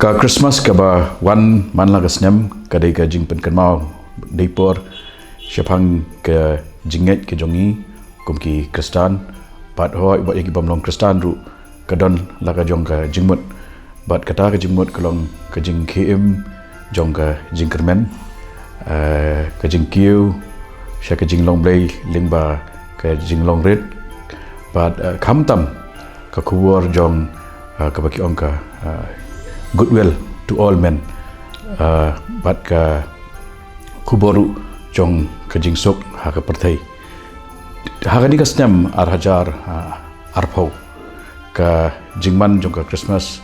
Ka Christmas ka ba wan man la kasnyam kadai ka jing pen kan mau depor syapang ke jinget ke jongi kum ki Kristan pat hoi bat yaki bamlong Kristan ru kadon la ka jong ka jingmut bat kata ka jingmut kalong ka jing KM jong ka jing kermen ka jing kiu sya ka jing long blay lingba ka jing long red bat kham tam ka kuwar jong ka baki ong ka goodwill to all men bat ka kuboru jong kajing sok ha ka pertai ha ka ni kasnyam ar hajar arpau ka jingman jong ka Christmas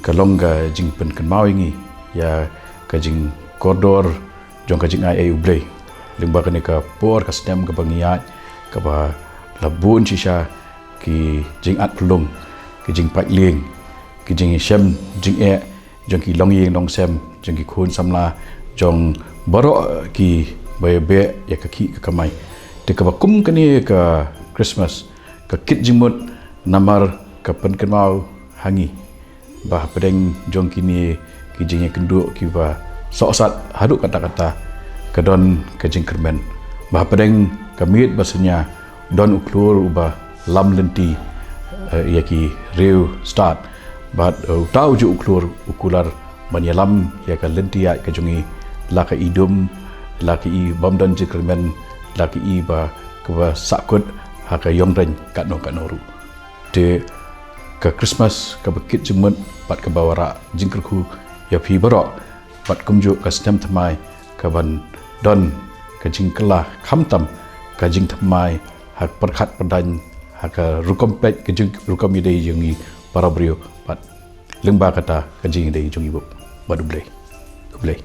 ka longga jing pen kan mawingi ya kajing kodor jong kajing ai ublay lingba ka ni ka por kasnyam ka bangiat ka ba labun shisha ki jing at pelung ki jing pai ling ki jing shem jing e jong ki long yeng long sem jong ki khun samla jong baro ki baye ya ka ki ka kamai te ka bakum ka ni ka Christmas ka kit jing mut namar ka pen kan mau hangi bah pedeng jong ki ni ki jing kendu ki ba sok-sat haduk kata-kata ka don ka jing kermen bah pedeng ka mit basanya don uklur uba lam lenti ya ki rew start bat tau ju ukular banyalam ya ka lenti ya ka jungi laka idum laki i bamdan jikrmen laki i ba ka sakut ha ka yongren ka noru te ka Christmas ka bekit jemut pat ka bawara jingkerku ya phi barok pat kumju ka stem thamai ka ban don ka jingkela khamtam ka jing thamai hak perkhat pedan hak rukompet ka jing rukom idei jungi para brio pat lengba kata ka jing idei jungi bu badublay kublay